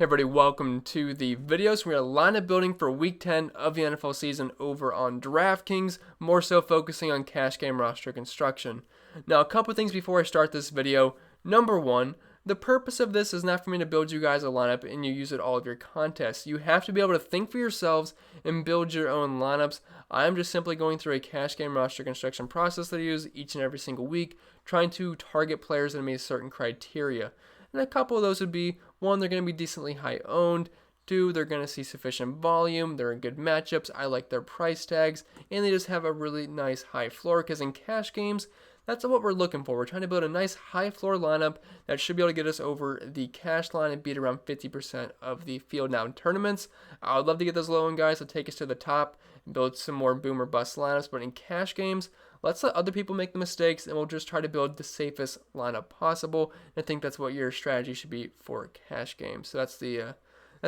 Hey everybody, welcome to the video. So we are lineup building for week 10 of the NFL season over on Draftkings, more so focusing on cash game roster construction. Now, a couple things before I start this video. Number one, the purpose of this is not for me to build you guys a lineup and you use it all of your contests. You have to be able to think for yourselves and build your own lineups. I'm just simply going through a cash game roster construction process that I use each and every single week, trying to target players that meet certain criteria. And a couple of those would be, one, they're going to be decently high owned. Two, they're going to see sufficient volume. They're in good matchups. I like their price tags. And they just have a really nice high floor, because in cash games, that's what we're looking for. We're trying to build a nice high floor lineup that should be able to get us over the cash line and beat around 50% of the field. Now in tournaments, I would love to get those low end guys to take us to the top and build some more boom or bust lineups. But in cash games, let's let other people make the mistakes and we'll just try to build the safest lineup possible. And I think that's what your strategy should be for cash games. So that's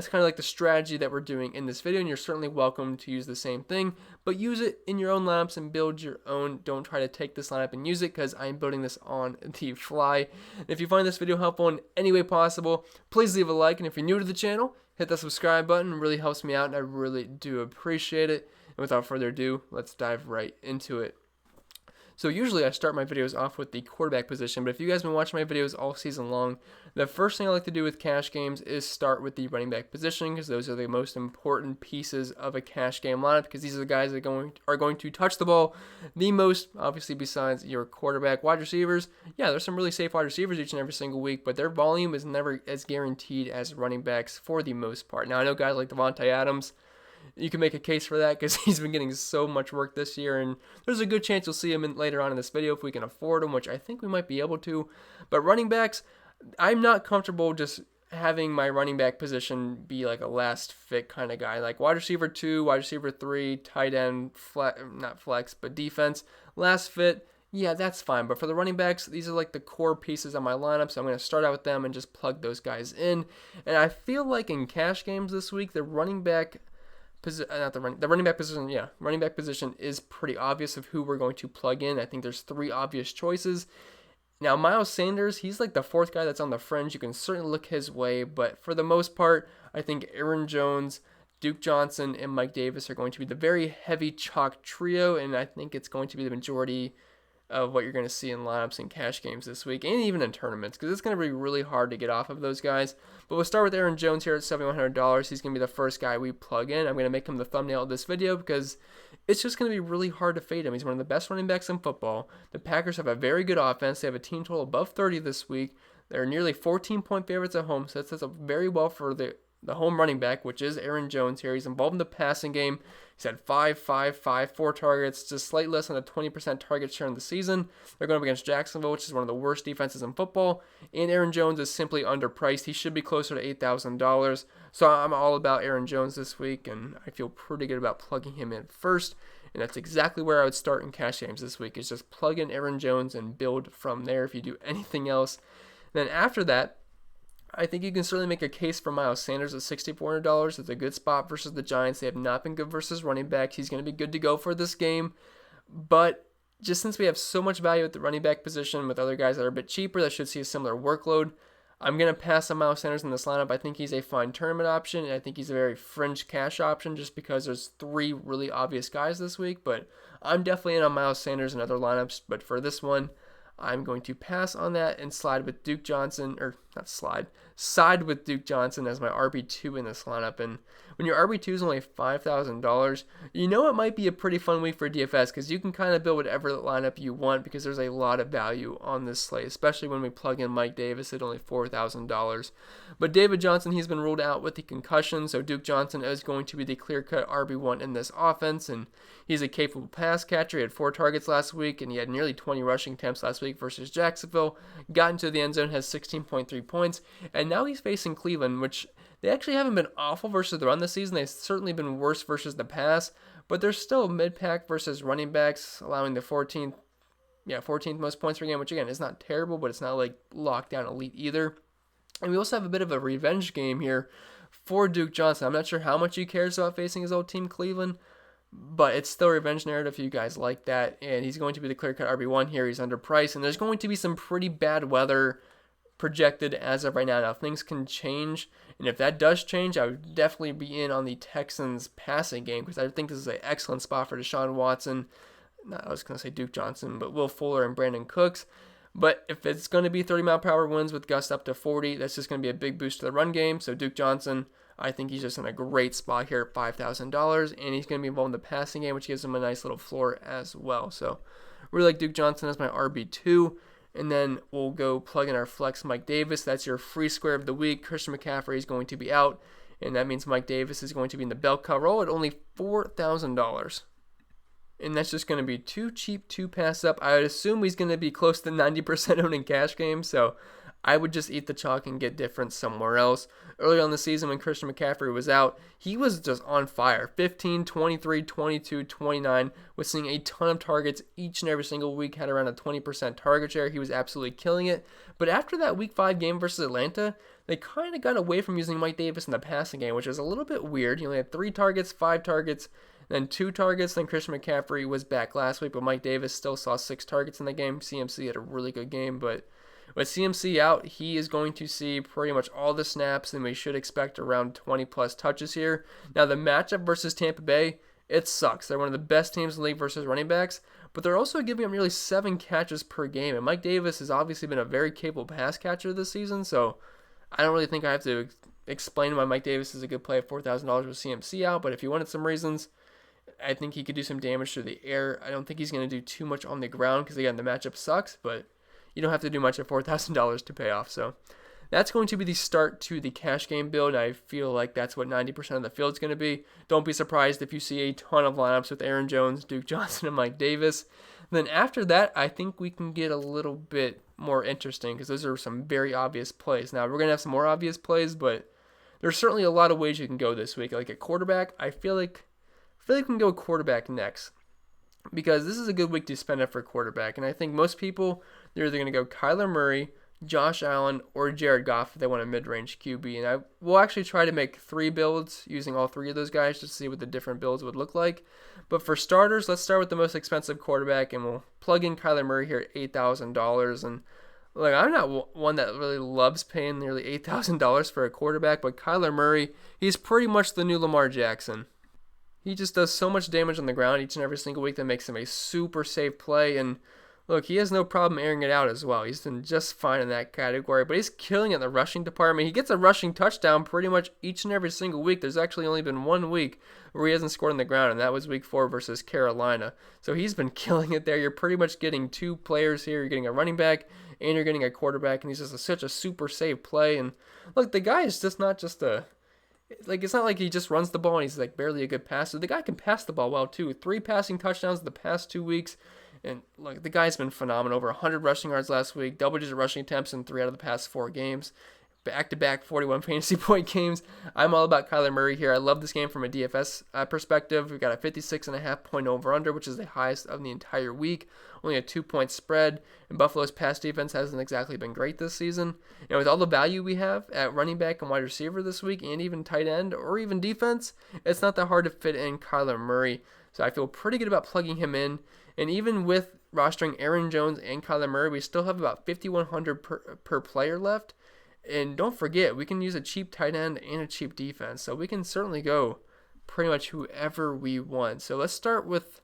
kind of like the strategy that we're doing in this video, and you're certainly welcome to use the same thing, but use it in your own lineups and build your own. Don't try to take this lineup and use it, because I'm building this on the fly. And if you find this video helpful in any way possible, please leave a like, and if you're new to the channel, hit the subscribe button. It really helps me out, and I really do appreciate it. And without further ado, let's dive right into it. So usually I start my videos off with the quarterback position, but if you guys have been watching my videos all season long, the first thing I like to do with cash games is start with the running back position, because those are the most important pieces of a cash game lineup, because these are the guys that are going to touch the ball the most, obviously besides your quarterback. Wide receivers, yeah, there's some really safe wide receivers each and every single week, but their volume is never as guaranteed as running backs for the most part. Now I know guys like DAVANTE Adams, you can make a case for that because he's been getting so much work this year, and there's a good chance you'll see him later on in this video if we can afford him, which I think we might be able to. But running backs, I'm not comfortable just having my running back position be like a last fit kind of guy. Like wide receiver 2, wide receiver 3, tight end, not flex, but defense, last fit. Yeah, that's fine. But for the running backs, these are like the core pieces of my lineup, so I'm going to start out with them and just plug those guys in. And I feel like in cash games this week, the running back position is pretty obvious of who we're going to plug in. I think there's 3 obvious choices. Now, Miles Sanders, he's like the 4th guy that's on the fringe. You can certainly look his way, but for the most part, I think Aaron Jones, Duke Johnson, and Mike Davis are going to be the very heavy chalk trio, and I think it's going to be the majority of what you're going to see in lineups and cash games this week, and even in tournaments, because it's going to be really hard to get off of those guys. But we'll start with Aaron Jones here at $7,100. He's going to be the first guy we plug in. I'm going to make him the thumbnail of this video because it's just going to be really hard to fade him. He's one of the best running backs in football. The Packers have a very good offense. They have a team total above 30 this week. They're nearly 14-point favorites at home, so that sets up very well for the home running back, which is Aaron Jones here. He's involved in the passing game. He's had 4 targets, just slightly less than a 20% target share in the season. They're going up against Jacksonville, which is one of the worst defenses in football, and Aaron Jones is simply underpriced. He should be closer to $8,000, so I'm all about Aaron Jones this week, and I feel pretty good about plugging him in first, and that's exactly where I would start in cash games this week, is just plug in Aaron Jones and build from there if you do anything else. Then after that, I think you can certainly make a case for Miles Sanders at $6,400. It's a good spot versus the Giants. They have not been good versus running backs. He's going to be good to go for this game. But just since we have so much value at the running back position with other guys that are a bit cheaper that should see a similar workload, I'm going to pass on Miles Sanders in this lineup. I think he's a fine tournament option, and I think he's a very fringe cash option just because there's 3 really obvious guys this week. But I'm definitely in on Miles Sanders in other lineups. But for this one, I'm going to pass on that and side with Duke Johnson as my RB2 in this lineup. And when your RB2 is only $5,000, you know it might be a pretty fun week for DFS, because you can kind of build whatever lineup you want, because there's a lot of value on this slate, especially when we plug in Mike Davis at only $4,000. But David Johnson, he's been ruled out with the concussion, so Duke Johnson is going to be the clear-cut RB1 in this offense, and he's a capable pass catcher. He had 4 targets last week, and he had nearly 20 rushing attempts last week versus Jacksonville. Got into the end zone, has 16.3 points, and now he's facing Cleveland, which they actually haven't been awful versus the run this season. They've certainly been worse versus the pass, but they're still mid-pack versus running backs, allowing the 14th most points per game, which again is not terrible, but it's not like lockdown elite either. And we also have a bit of a revenge game here for Duke Johnson. I'm not sure how much he cares about facing his old team, Cleveland, but it's still a revenge narrative if you guys like that. And he's going to be the clear-cut RB1 here. He's underpriced, and there's going to be some pretty bad weather projected as of right now. Now, things can change, and if that does change, I would definitely be in on the Texans passing game because I think this is an excellent spot for Deshaun Watson. I was going to say Duke Johnson, but Will Fuller and Brandon Cooks. But if it's going to be 30-mile-per-hour winds with gusts up to 40, that's just going to be a big boost to the run game. So Duke Johnson, I think he's just in a great spot here at $5,000, and he's going to be involved in the passing game, which gives him a nice little floor as well. So really like Duke Johnson as my RB2. And then we'll go plug in our flex Mike Davis. That's your free square of the week. Christian McCaffrey is going to be out, and that means Mike Davis is going to be in the bell cow role at only $4,000. And that's just going to be too cheap to pass up. I would assume he's going to be close to 90% owned in cash games, so I would just eat the chalk and get different somewhere else. Early on the season when Christian McCaffrey was out, he was just on fire. 15, 23, 22, 29, was seeing a ton of targets each and every single week, had around a 20% target share. He was absolutely killing it. But after that Week 5 game versus Atlanta, they kind of got away from using Mike Davis in the passing game, which is a little bit weird. He only had 3 targets, 5 targets, then 2 targets. Then Christian McCaffrey was back last week, but Mike Davis still saw 6 targets in the game. CMC had a really good game, but with CMC out, he is going to see pretty much all the snaps, and we should expect around 20-plus touches here. Now, the matchup versus Tampa Bay, it sucks. They're one of the best teams in the league versus running backs, but they're also giving up nearly 7 catches per game, and Mike Davis has obviously been a very capable pass catcher this season, so I don't really think I have to explain why Mike Davis is a good play at $4,000 with CMC out, but if you wanted some reasons, I think he could do some damage through the air. I don't think he's going to do too much on the ground because, again, the matchup sucks, but you don't have to do much at $4,000 to pay off. So that's going to be the start to the cash game build. I feel like that's what 90% of the field is going to be. Don't be surprised if you see a ton of lineups with Aaron Jones, Duke Johnson, and Mike Davis. Then after that, I think we can get a little bit more interesting because those are some very obvious plays. Now, we're going to have some more obvious plays, but there's certainly a lot of ways you can go this week. Like at quarterback, I feel like we can go quarterback next, because this is a good week to spend it for quarterback. And I think most people, they're either going to go Kyler Murray, Josh Allen, or Jared Goff if they want a mid-range QB. And I will actually try to make 3 builds using all 3 of those guys just to see what the different builds would look like. But for starters, let's start with the most expensive quarterback, and we'll plug in Kyler Murray here at $8,000. And like, I'm not one that really loves paying nearly $8,000 for a quarterback, but Kyler Murray, he's pretty much the new Lamar Jackson. He just does so much damage on the ground each and every single week that makes him a super safe play. And look, he has no problem airing it out as well. He's been just fine in that category, but he's killing it in the rushing department. He gets a rushing touchdown pretty much each and every single week. There's actually only been 1 week where he hasn't scored on the ground, and that was week 4 versus Carolina. So he's been killing it there. You're pretty much getting 2 players here. You're getting a running back and you're getting a quarterback, and he's just such a super safe play. And look, the guy is just not just a... Like, it's not like he just runs the ball and he's like barely a good passer. The guy can pass the ball well too. 3 passing touchdowns the past 2 weeks. And look, the guy's been phenomenal. Over 100 rushing yards last week. Double-digit rushing attempts in 3 out of the past 4 games. Back-to-back 41 fantasy point games. I'm all about Kyler Murray here. I love this game from a DFS perspective. We've got a 56.5 point over-under, which is the highest of the entire week. Only a 2-point spread. And Buffalo's pass defense hasn't exactly been great this season. And with all the value we have at running back and wide receiver this week, and even tight end or even defense, it's not that hard to fit in Kyler Murray. So I feel pretty good about plugging him in. And even with rostering Aaron Jones and Kyler Murray, we still have about $5,100 per player left. And don't forget, we can use a cheap tight end and a cheap defense. So we can certainly go pretty much whoever we want. So let's start with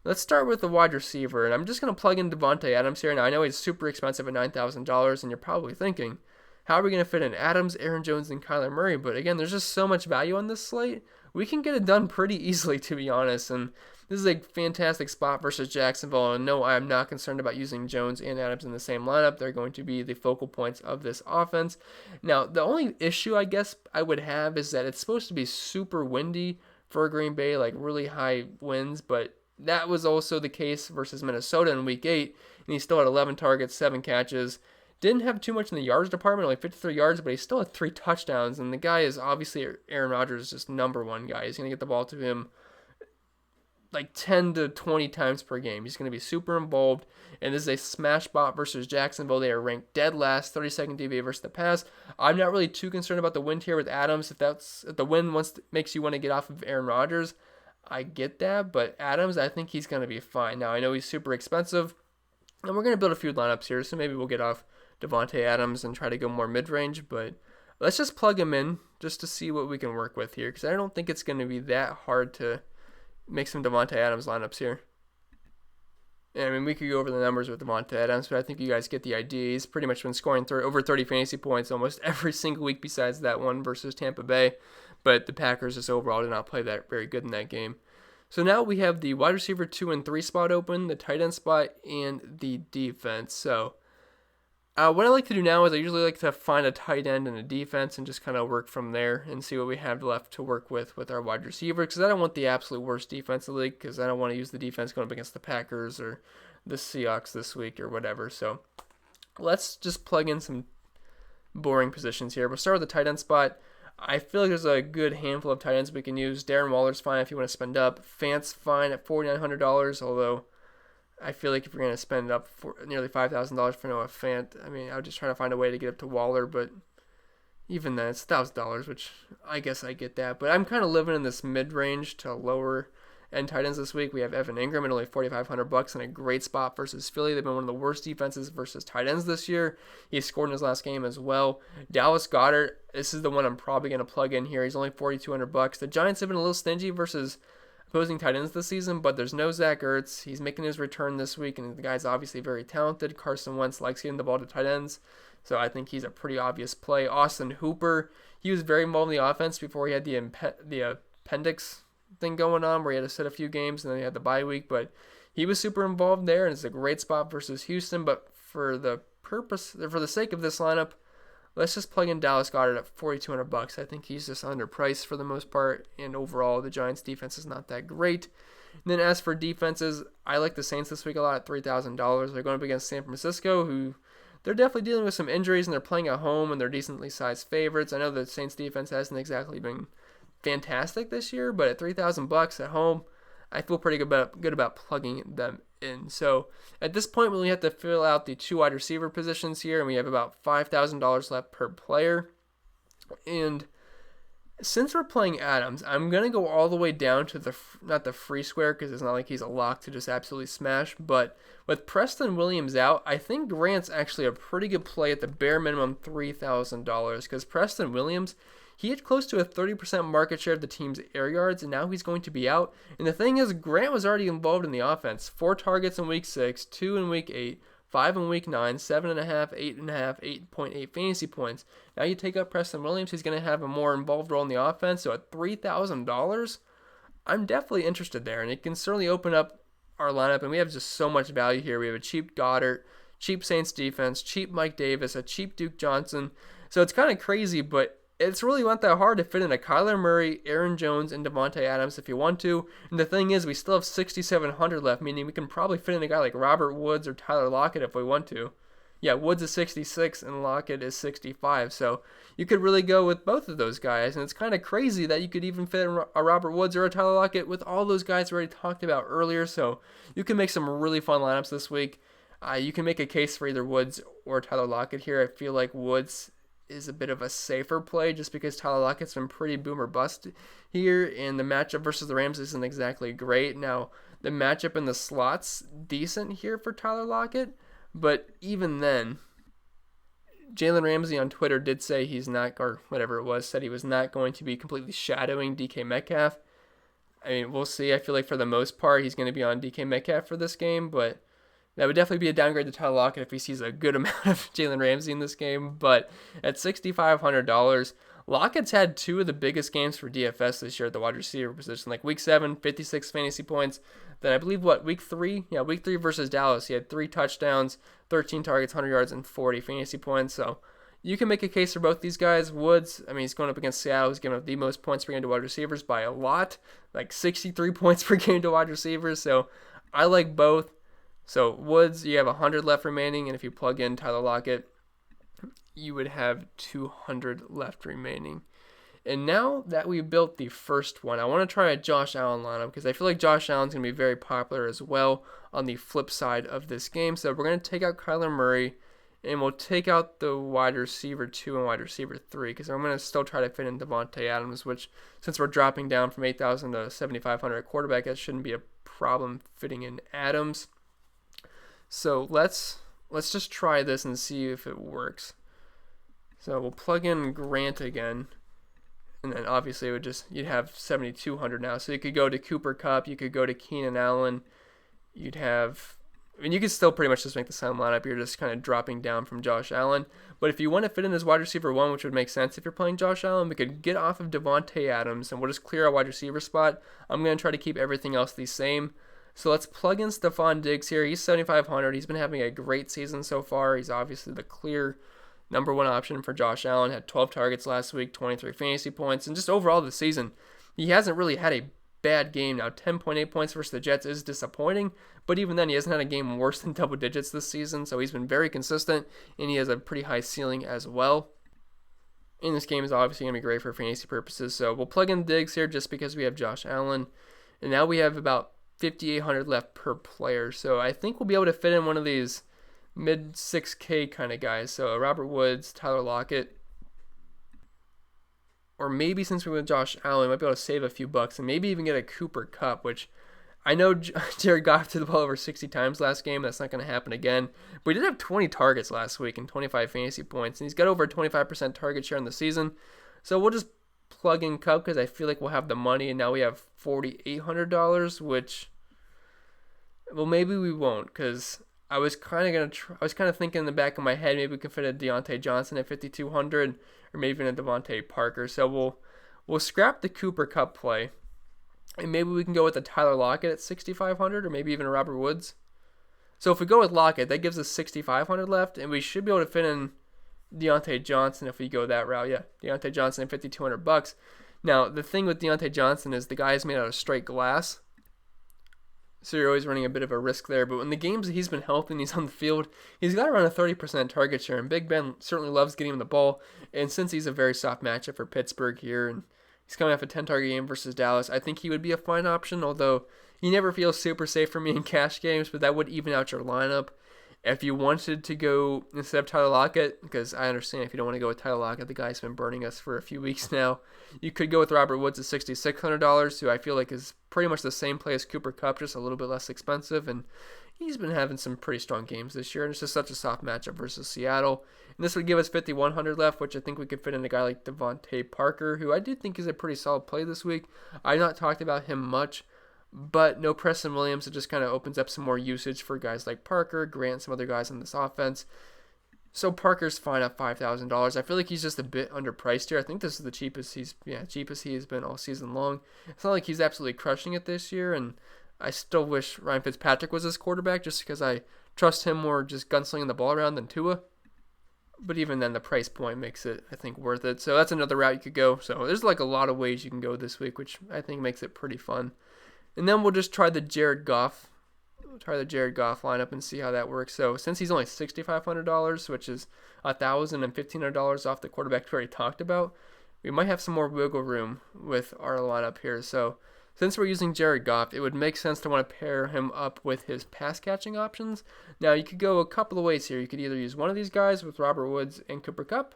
the wide receiver. And I'm just going to plug in DAVANTE Adams here. Now, I know he's super expensive at $9,000, and you're probably thinking, how are we going to fit in Adams, Aaron Jones, and Kyler Murray? But again, there's just so much value on this slate. We can get it done pretty easily, to be honest. And this is a fantastic spot versus Jacksonville. And no, I am not concerned about using Jones and Adams in the same lineup. They're going to be the focal points of this offense. Now, the only issue I guess I would have is that it's supposed to be super windy for Green Bay, like really high winds. But that was also the case versus Minnesota in Week 8. And he still had 11 targets, 7 catches. Didn't have too much in the yards department, only 53 yards, but he still had 3 touchdowns. And the guy is obviously Aaron Rodgers' just number 1 guy. He's going to get the ball to him like 10 to 20 times per game. He's going to be super involved. And this is a smash spot versus Jacksonville. They are ranked dead last, 32nd DVA versus the pass. I'm not really too concerned about the wind here with Adams. If the wind makes you want to get off of Aaron Rodgers, I get that. But Adams, I think he's going to be fine. Now, I know he's super expensive. And we're going to build a few lineups here, so maybe we'll get off Davante Adams and try to go more mid-range, but let's just plug him in just to see what we can work with here, because I don't think it's going to be that hard to make some Davante Adams lineups here. I mean, we could go over the numbers with Davante Adams, but I think you guys get the idea. He's pretty much been scoring over 30 fantasy points almost every single week besides that one versus Tampa Bay. But the Packers just overall did not play that very good in that game. So now we have the wide receiver 2 and 3 spot open, the tight end spot, and the defense. So what I like to do now is I usually like to find a tight end and a defense and just kind of work from there and see what we have left to work with our wide receiver, because I don't want the absolute worst defense in the league, because I don't want to use the defense going up against the Packers or the Seahawks this week or whatever. So let's just plug in some boring positions here. We'll start with the tight end spot. I feel like there's a good handful of tight ends we can use. Darren Waller's fine if you want to spend up. Fant's fine at $4,900, although I feel like if you're going to spend up for nearly $5,000 for Noah Fant, I mean, I would just try to find a way to get up to Waller, but even then, it's $1,000, which I guess I get that. But I'm kind of living in this mid-range to lower-end tight ends this week. We have Evan Ingram at only $4,500 in a great spot versus Philly. They've been one of the worst defenses versus tight ends this year. He scored in his last game as well. Dallas Goedert, this is the one I'm probably going to plug in here. He's only $4,200. The Giants have been a little stingy versus opposing tight ends this season, but there's no Zach Ertz. He's making his return this week, and the guy's obviously very talented. Carson Wentz likes getting the ball to tight ends, so I think he's a pretty obvious play. Austin Hooper, he was very involved in the offense before he had the appendix thing going on where he had to sit a few games, and then he had the bye week, but he was super involved there, and it's a great spot versus Houston. But for the sake of this lineup, let's just plug in Dallas Goedert at $4,200. I think he's just underpriced for the most part, and overall the Giants' defense is not that great. And then as for defenses, I like the Saints this week a lot at $3,000. They're going up against San Francisco, who they're definitely dealing with some injuries, and they're playing at home, and they're decently sized favorites. I know the Saints' defense hasn't exactly been fantastic this year, but at $3,000 at home, I feel pretty good about plugging them in. So at this point, we only have to fill out the 2 wide receiver positions here, and we have about $5,000 left per player. And since we're playing Adams, I'm going to go all the way down to not the free square, because it's not like he's a lock to just absolutely smash, but with Preston Williams out, I think Grant's actually a pretty good play at the bare minimum $3,000, because Preston Williams, he had close to a 30% market share of the team's air yards, and now he's going to be out. And the thing is, Grant was already involved in the offense. 4 targets in week 6, 2 in week 8, 5 in week 9, 7.5, 8.5, 8.8 fantasy points. Now you take up Preston Williams, he's going to have a more involved role in the offense. So at $3,000, I'm definitely interested there, and it can certainly open up our lineup. And we have just so much value here. We have a cheap Goddard, cheap Saints defense, cheap Mike Davis, a cheap Duke Johnson. So it's kind of crazy, but it's really not that hard to fit in a Kyler Murray, Aaron Jones, and Davante Adams if you want to. And the thing is, we still have $6,700 left, meaning we can probably fit in a guy like Robert Woods or Tyler Lockett if we want to. Yeah, Woods is 66 and Lockett is 65, so you could really go with both of those guys. And it's kind of crazy that you could even fit in a Robert Woods or a Tyler Lockett with all those guys we already talked about earlier. So you can make some really fun lineups this week. You can make a case for either Woods or Tyler Lockett here. I feel like Woods is a bit of a safer play just because Tyler Lockett's been pretty boom or bust here, and the matchup versus the Rams isn't exactly great. Now, the matchup in the slot's decent here for Tyler Lockett, but even then, Jalen Ramsey on Twitter did say he's not, or whatever it was, said he was not going to be completely shadowing DK Metcalf. I mean, we'll see. I feel like for the most part, he's going to be on DK Metcalf for this game, but that would definitely be a downgrade to Tyler Lockett if he sees a good amount of Jalen Ramsey in this game. But at $6,500, Lockett's had 2 of the biggest games for DFS this year at the wide receiver position. Like week 7, 56 fantasy points. Then I believe, week 3? Yeah, week 3 versus Dallas. He had 3 touchdowns, 13 targets, 100 yards, and 40 fantasy points. So you can make a case for both these guys. Woods, I mean, he's going up against Seattle. He's giving up the most points per game to wide receivers by a lot. Like 63 points per game to wide receivers. So I like both. So Woods, you have 100 left remaining, and if you plug in Tyler Lockett, you would have 200 left remaining. And now that we've built the first one, I want to try a Josh Allen lineup because I feel like Josh Allen's going to be very popular as well on the flip side of this game. So we're going to take out Kyler Murray, and we'll take out the wide receiver 2 and wide receiver 3 because I'm going to still try to fit in Davante Adams, which since we're dropping down from 8,000 to 7,500 at quarterback, that shouldn't be a problem fitting in Adams. So let's let's just try this and see if it works. So we'll plug in Grant again, and then obviously it would just, you'd have 7,200 now. So you could go to KUPP, you could go to Keenan Allen, you'd have, I mean, you could still pretty much just make the same lineup. You're just kind of dropping down from Josh Allen. But if you want to fit in as wide receiver 1, which would make sense if you're playing Josh Allen, we could get off of DAVANTE Adams, and we'll just clear our wide receiver spot. I'm going to try to keep everything else the same. So let's plug in Stefon Diggs here. He's 7,500. He's been having a great season so far. He's obviously the clear number 1 option for Josh Allen. Had 12 targets last week, 23 fantasy points, and just overall this season, he hasn't really had a bad game. Now 10.8 points versus the Jets is disappointing, but even then he hasn't had a game worse than double digits this season, so he's been very consistent, and he has a pretty high ceiling as well. And this game is obviously going to be great for fantasy purposes, so we'll plug in Diggs here just because we have Josh Allen, and now we have about 5,800 left per player, so I think we'll be able to fit in one of these mid 6K kind of guys, so Robert Woods, Tyler Lockett, or maybe since we're with Josh Allen, we might be able to save a few bucks and maybe even get a KUPP, which I know Jared Goff threw the ball over 60 times last game. That's not going to happen again. But he did have 20 targets last week and 25 fantasy points, and he's got over a 25% target share in the season. So we'll just plug in KUPP because I feel like we'll have the money, and now we have $4,800, which, well, maybe we won't because I was kind of thinking in the back of my head maybe we could fit a Diontae Johnson at 5,200 or maybe even a Devontae Parker. So we'll scrap the KUPP play, and maybe we can go with a Tyler Lockett at 6,500 or maybe even a Robert Woods. So if we go with Lockett, that gives us 6,500 left, and we should be able to fit in Diontae Johnson if we go that route. Yeah, Diontae Johnson at $5,200. Now the thing with Diontae Johnson is the guy is made out of straight glass, so you're always running a bit of a risk there. But in the games that he's been healthy and he's on the field, he's got around a 30% target share, and Big Ben certainly loves getting him the ball. And since he's a very soft matchup for Pittsburgh here, and he's coming off a 10-target game versus Dallas, I think he would be a fine option, although he never feels super safe for me in cash games, but that would even out your lineup. If you wanted to go instead of Tyler Lockett, because I understand if you don't want to go with Tyler Lockett, the guy's been burning us for a few weeks now, you could go with Robert Woods at $6,600, who I feel like is pretty much the same play as KUPP, just a little bit less expensive, and he's been having some pretty strong games this year, and it's just such a soft matchup versus Seattle. And this would give us 5,100 left, which I think we could fit in a guy like Devontae Parker, who I do think is a pretty solid play this week. I've not talked about him much, but no Preston Williams. It just kind of opens up some more usage for guys like Parker, Grant, some other guys in this offense. So Parker's fine at $5,000. I feel like he's just a bit underpriced here. I think this is the cheapest he has been all season long. It's not like he's absolutely crushing it this year, and I still wish Ryan Fitzpatrick was his quarterback just because I trust him more just gunslinging the ball around than Tua. But even then, the price point makes it, I think, worth it. So that's another route you could go. So there's like a lot of ways you can go this week, which I think makes it pretty fun. And then we'll just try the Jared Goff. Lineup and see how that works. So since he's only $6,500, which is $1,000 and $1,500 off the quarterback we already talked about, we might have some more wiggle room with our lineup here. So since we're using Jared Goff, it would make sense to want to pair him up with his pass catching options. Now you could go a couple of ways here. You could either use one of these guys with Robert Woods and KUPP,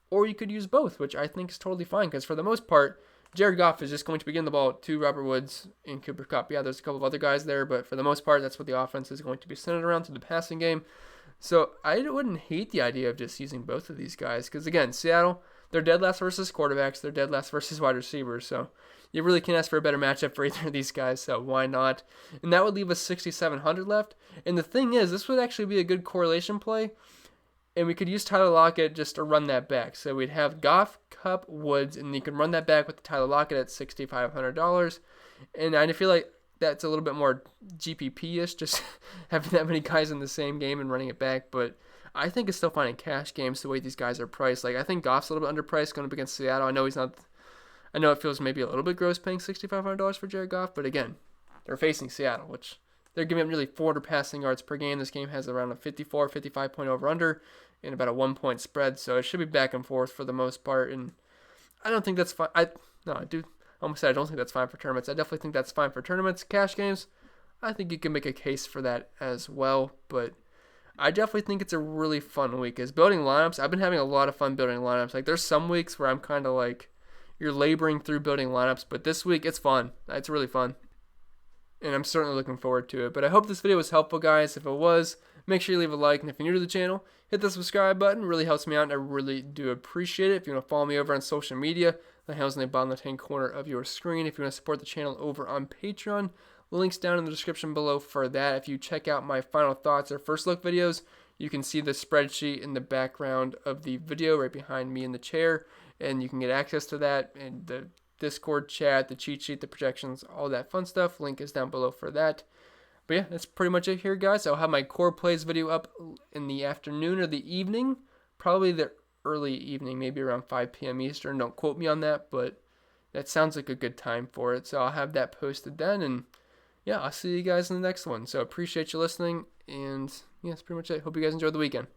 or you could use both, which I think is totally fine because for the most part, Jared Goff is just going to be getting the ball to Robert Woods and KUPP. Yeah, there's a couple of other guys there, but for the most part, that's what the offense is going to be centered around, to the passing game. So I wouldn't hate the idea of just using both of these guys because, again, Seattle, they're dead last versus quarterbacks. They're dead last versus wide receivers. So you really can't ask for a better matchup for either of these guys, so why not? And that would leave us 6,700 left. And the thing is, this would actually be a good correlation play. And we could use Tyler Lockett just to run that back. So we'd have Goff, KUPP, Woods, and you can run that back with Tyler Lockett at $6,500. And I feel like that's a little bit more GPP-ish, just having that many guys in the same game and running it back. But I think it's still fine in cash games the way these guys are priced. Like, I think Goff's a little bit underpriced going up against Seattle. I know it feels maybe a little bit gross paying $6,500 for Jared Goff, but again, they're facing Seattle, which they're giving up nearly 400 passing yards per game. This game has around a 55 point over-under and about a 1-point spread, so it should be back and forth for the most part. And I don't think that's fine. I don't think that's fine for tournaments. I definitely think that's fine for tournaments. Cash games, I think you can make a case for that as well, but I definitely think it's a really fun week. As building lineups, I've been having a lot of fun building lineups. Like, there's some weeks where I'm kind of like, you're laboring through building lineups, but this week it's fun. It's really fun, and I'm certainly looking forward to it. But I hope this video was helpful, guys. If it was, Make sure you leave a like, and if you're new to the channel, hit the subscribe button. It really helps me out, and I really do appreciate it. If you want to follow me over on social media, the handle's in the bottom left-hand corner of your screen. If you want to support the channel over on Patreon, links down in the description below for that. If you check out my final thoughts or first look videos, you can see the spreadsheet in the background of the video right behind me in the chair, and you can get access to that and the Discord chat, the cheat sheet, the projections, all that fun stuff. Link is down below for that. But yeah, that's pretty much it here, guys. I'll have my core plays video up in the afternoon or the evening, probably the early evening, maybe around 5 p.m. Eastern. Don't quote me on that, but that sounds like a good time for it. So I'll have that posted then, and yeah, I'll see you guys in the next one. So appreciate you listening, and yeah, that's pretty much it. Hope you guys enjoyed the weekend.